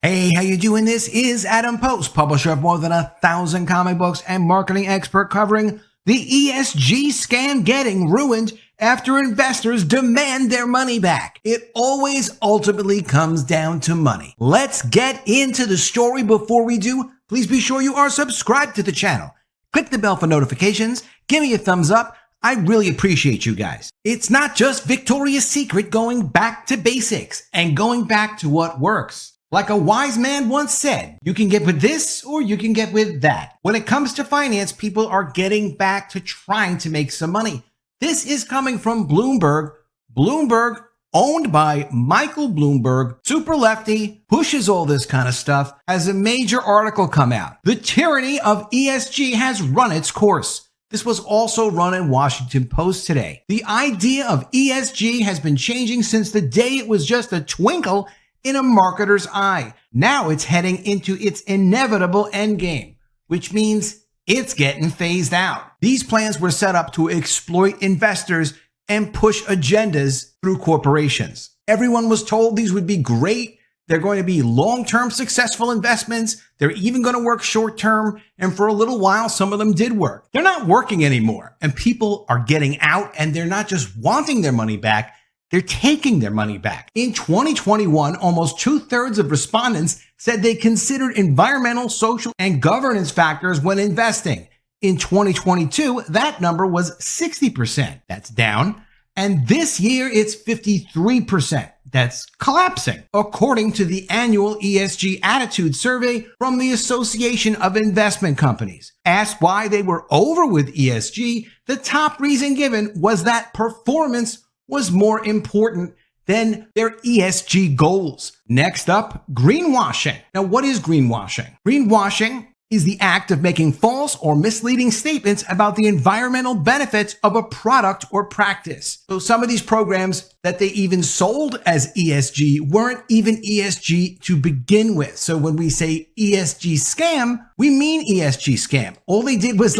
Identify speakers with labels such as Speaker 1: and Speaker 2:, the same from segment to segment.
Speaker 1: Hey, how you doing? This is Adam Post, publisher of more than 1,000 comic books and marketing expert covering the ESG scam getting ruined after investors demand their money back. It always ultimately comes down to money. Let's get into the story. Before we do, please be sure you are subscribed to the channel. Click the bell for notifications. Give me a thumbs up. I really appreciate you guys. It's not just Victoria's Secret going back to basics and going back to what works. Like a wise man once said, you can get with this or you can get with that. When it comes to finance, people are getting back to trying to make some money. This is coming from Bloomberg. Bloomberg, owned by Michael Bloomberg, super lefty, pushes all this kind of stuff, has a major article come out. The tyranny of ESG has run its course. This was also run in Washington Post today. The idea of ESG has been changing since the day it was just a twinkle in a marketer's eye. Now it's heading into its inevitable endgame, which means it's getting phased out. These plans were set up to exploit investors and push agendas through corporations. Everyone was told these would be great. They're going to be long-term successful investments. They're even going to work short-term. And for a little while, some of them did work. They're not working anymore. And people are getting out, and they're not just wanting their money back, they're taking their money back. In 2021, almost 2/3 of respondents said they considered environmental, social, and governance factors when investing. In 2022, that number was 60%. That's down. And this year, it's 53%. That's collapsing, according to the annual ESG Attitude Survey from the Association of Investment Companies. Asked why they were over with ESG, the top reason given was that performance was more important than their ESG goals. Next up, greenwashing. Now, what is greenwashing? Greenwashing is the act of making false or misleading statements about the environmental benefits of a product or practice. So some of these programs that they even sold as ESG weren't even ESG to begin with. So when we say ESG scam, we mean ESG scam. All they did was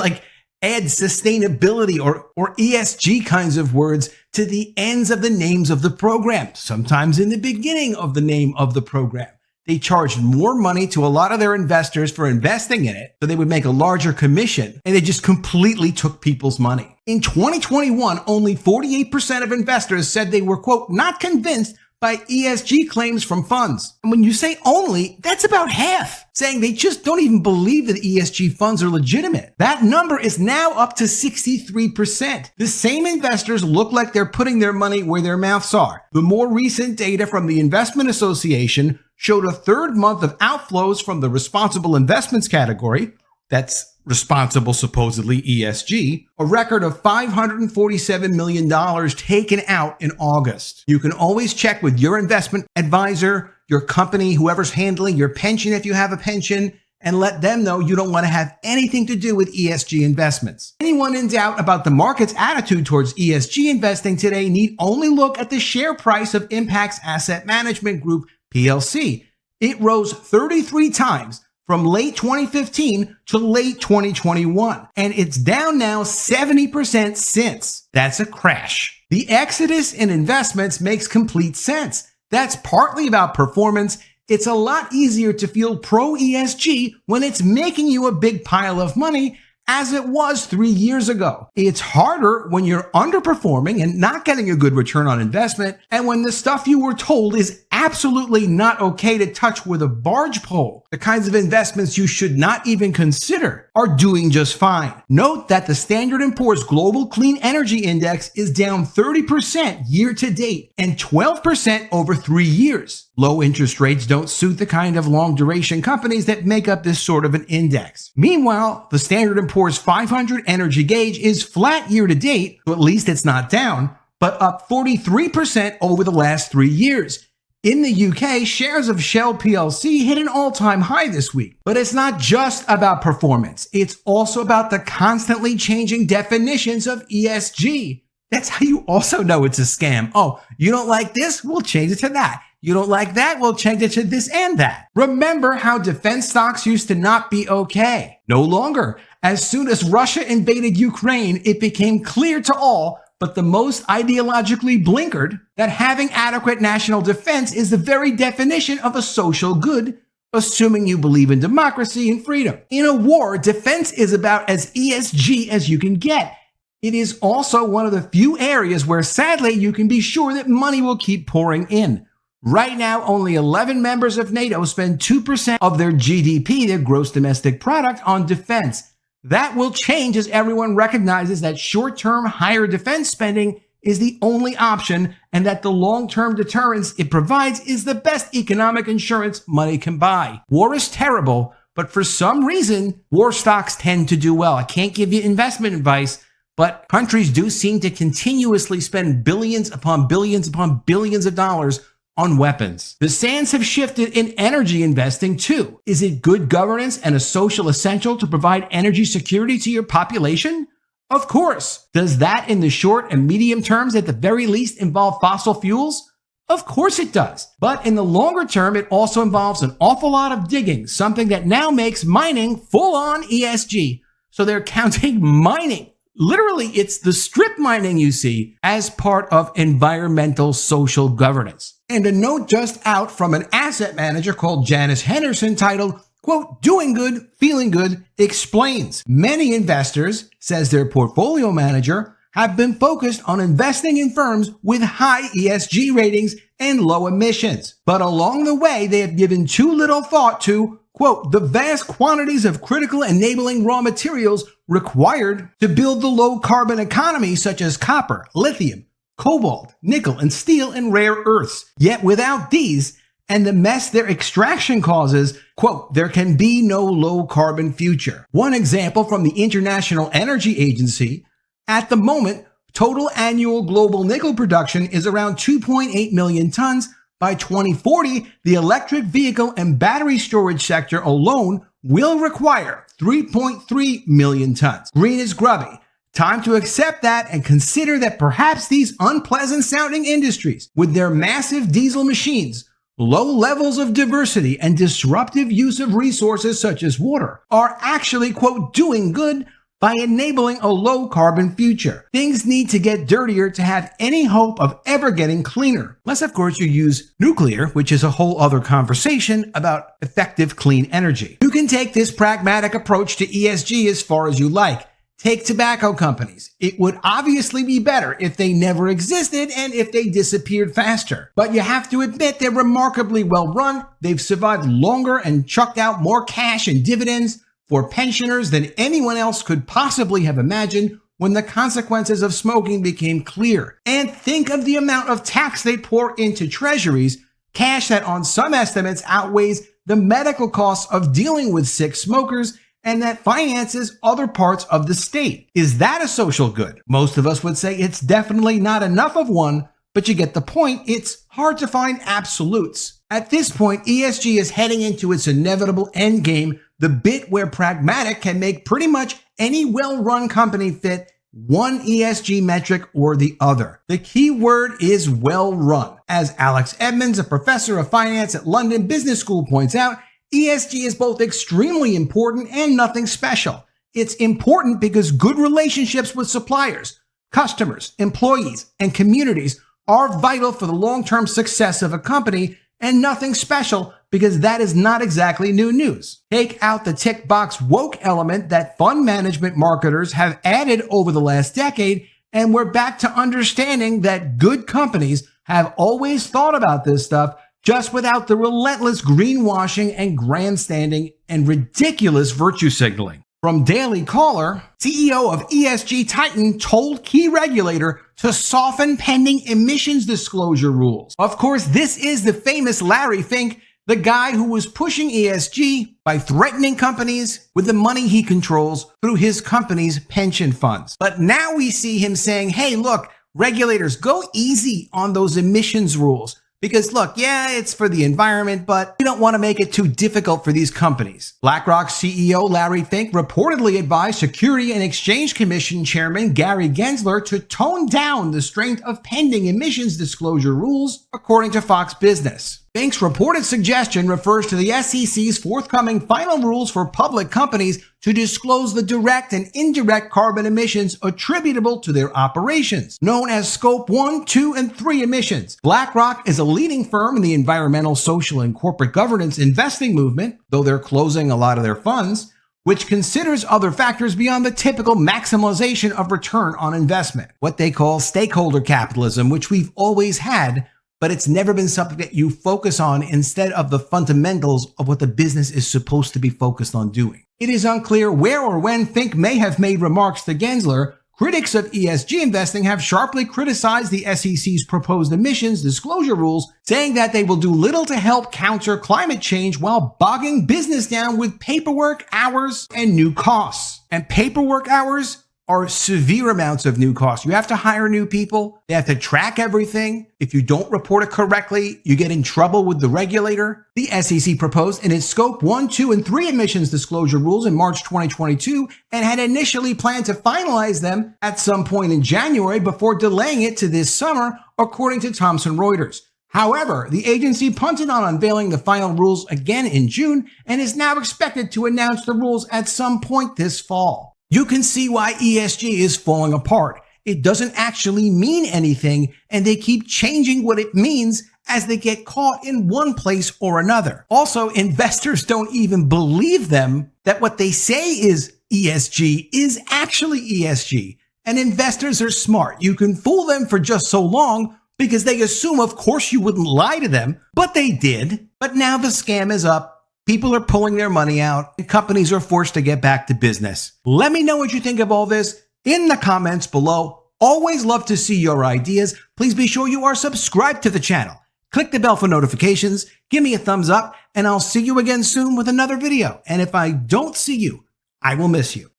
Speaker 1: add sustainability or ESG kinds of words to the ends of the names of the program, sometimes in the beginning of the name of the program. They charged more money to a lot of their investors for investing in it, so they would make a larger commission, and they just completely took people's money. In 2021, only 48% of investors said they were, quote, not convinced by ESG claims from funds. And when you say only, that's about half, saying they just don't even believe that ESG funds are legitimate. That number is now up to 63%. The same investors look like they're putting their money where their mouths are. The more recent data from the Investment Association showed a third month of outflows from the responsible investments category. That's responsible, supposedly ESG, a record of $547 million taken out in August. You can always check with your investment advisor, your company, whoever's handling your pension if you have a pension, and let them know you don't want to have anything to do with ESG investments. Anyone in doubt about the market's attitude towards ESG investing today need only look at the share price of Impact's Asset Management Group, PLC. It rose 33 times from late 2015 to late 2021. And it's down now 70% since. That's a crash. The exodus in investments makes complete sense. That's partly about performance. It's a lot easier to feel pro ESG when it's making you a big pile of money, as it was 3 years ago. It's harder when you're underperforming and not getting a good return on investment, and when the stuff you were told is absolutely not okay to touch with a barge pole. The kinds of investments you should not even consider are doing just fine. Note that the Standard & Poor's Global Clean Energy Index is down 30% year to date and 12% over 3 years. Low interest rates don't suit the kind of long duration companies that make up this sort of an index. Meanwhile, the Standard & Poor's 500 energy gauge is flat year to date, so at least it's not down, but up 43% over the last 3 years. In the UK, shares of Shell PLC hit an all-time high this week. But it's not just about performance. It's also about the constantly changing definitions of ESG. That's how you also know it's a scam. Oh, you don't like this? We'll change it to that. You don't like that? We'll change it to this and that. Remember how defense stocks used to not be okay? No longer. As soon as Russia invaded Ukraine, it became clear to all, but the most ideologically blinkered, that having adequate national defense is the very definition of a social good, assuming you believe in democracy and freedom. In a war, defense is about as ESG as you can get. It is also one of the few areas where, sadly, you can be sure that money will keep pouring in. Right now, only 11 members of NATO spend 2% of their GDP, their gross domestic product, on defense. That will change as everyone recognizes that short-term higher defense spending is the only option and that the long-term deterrence it provides is the best economic insurance money can buy. War is terrible, but for some reason, war stocks tend to do well. I can't give you investment advice, but countries do seem to continuously spend billions upon billions upon billions of dollars on weapons. The sands have shifted in energy investing too. Is it good governance and a social essential to provide energy security to your population? Of course. Does that in the short and medium terms at the very least involve fossil fuels? Of course it does. But in the longer term, it also involves an awful lot of digging, something that now makes mining full-on ESG. So they're counting mining. Literally, it's the strip mining you see as part of environmental social governance. And a note just out from an asset manager called Janus Henderson titled, quote, "Doing Good, Feeling Good Explains." Many investors, says their portfolio manager, have been focused on investing in firms with high ESG ratings and low emissions. But along the way, they have given too little thought to, quote, "the vast quantities of critical enabling raw materials required to build the low carbon economy such as copper, lithium, cobalt, nickel, and steel and rare earths. Yet without these and the mess their extraction causes, quote, there can be no low carbon future." One example from the International Energy Agency, at the moment, total annual global nickel production is around 2.8 million tons. By 2040, the electric vehicle and battery storage sector alone will require 3.3 million tons. Green is grubby. Time to accept that and consider that perhaps these unpleasant sounding industries, with their massive diesel machines, low levels of diversity, and disruptive use of resources such as water, are actually, quote, "doing good" by enabling a low carbon future. Things need to get dirtier to have any hope of ever getting cleaner. Unless, of course, you use nuclear, which is a whole other conversation about effective clean energy. You can take this pragmatic approach to ESG as far as you like. Take tobacco companies. It would obviously be better if they never existed and if they disappeared faster. But you have to admit they're remarkably well run. They've survived longer and chucked out more cash and dividends for pensioners than anyone else could possibly have imagined when the consequences of smoking became clear. And think of the amount of tax they pour into treasuries, cash that on some estimates outweighs the medical costs of dealing with sick smokers and that finances other parts of the state. Is that a social good? Most of us would say it's definitely not enough of one, but you get the point. It's hard to find absolutes. At this point, ESG is heading into its inevitable endgame, the bit where pragmatic can make pretty much any well-run company fit one ESG metric or the other. The key word is well-run. As Alex Edmonds, a professor of finance at London Business School, points out, ESG is both extremely important and nothing special. It's important because good relationships with suppliers, customers, employees, and communities are vital for the long-term success of a company, and nothing special because that is not exactly new news. Take out the tick box woke element that fund management marketers have added over the last decade, and we're back to understanding that good companies have always thought about this stuff, just without the relentless greenwashing and grandstanding and ridiculous virtue signaling. From Daily Caller, CEO of ESG Titan told key regulator to soften pending emissions disclosure rules. Of course, this is the famous Larry Fink, the guy who was pushing ESG by threatening companies with the money he controls through his company's pension funds. But now we see him saying, hey, look, regulators, go easy on those emissions rules. Because look, yeah, it's for the environment, but we don't want to make it too difficult for these companies. BlackRock CEO Larry Fink reportedly advised Security and Exchange Commission Chairman Gary Gensler to tone down the strength of pending emissions disclosure rules, according to Fox Business. Bink's reported suggestion refers to the SEC's forthcoming final rules for public companies to disclose the direct and indirect carbon emissions attributable to their operations, known as Scope 1, 2, and 3 emissions. BlackRock is a leading firm in the environmental, social, and corporate governance investing movement, though they're closing a lot of their funds, which considers other factors beyond the typical maximization of return on investment, what they call stakeholder capitalism, which we've always had, but it's never been something that you focus on instead of the fundamentals of what the business is supposed to be focused on doing. It is unclear where or when Think may have made remarks to Gensler. Critics of ESG investing have sharply criticized the SEC's proposed emissions disclosure rules, saying that they will do little to help counter climate change while bogging business down with paperwork, hours, and new costs. And paperwork hours are severe amounts of new costs. You have to hire new people. They have to track everything. If you don't report it correctly, you get in trouble with the regulator. The SEC proposed in its Scope 1, 2, and 3 emissions disclosure rules in March 2022 and had initially planned to finalize them at some point in January before delaying it to this summer, according to Thomson Reuters. However, the agency punted on unveiling the final rules again in June and is now expected to announce the rules at some point this fall. You can see why ESG is falling apart. It doesn't actually mean anything, and they keep changing what it means as they get caught in one place or another. Also, investors don't even believe them that what they say is ESG is actually ESG. And investors are smart. You can fool them for just so long because they assume, of course, you wouldn't lie to them, but they did. But now the scam is up. People are pulling their money out, and companies are forced to get back to business. Let me know what you think of all this in the comments below. Always love to see your ideas. Please be sure you are subscribed to the channel. Click the bell for notifications, give me a thumbs up, and I'll see you again soon with another video. And if I don't see you, I will miss you.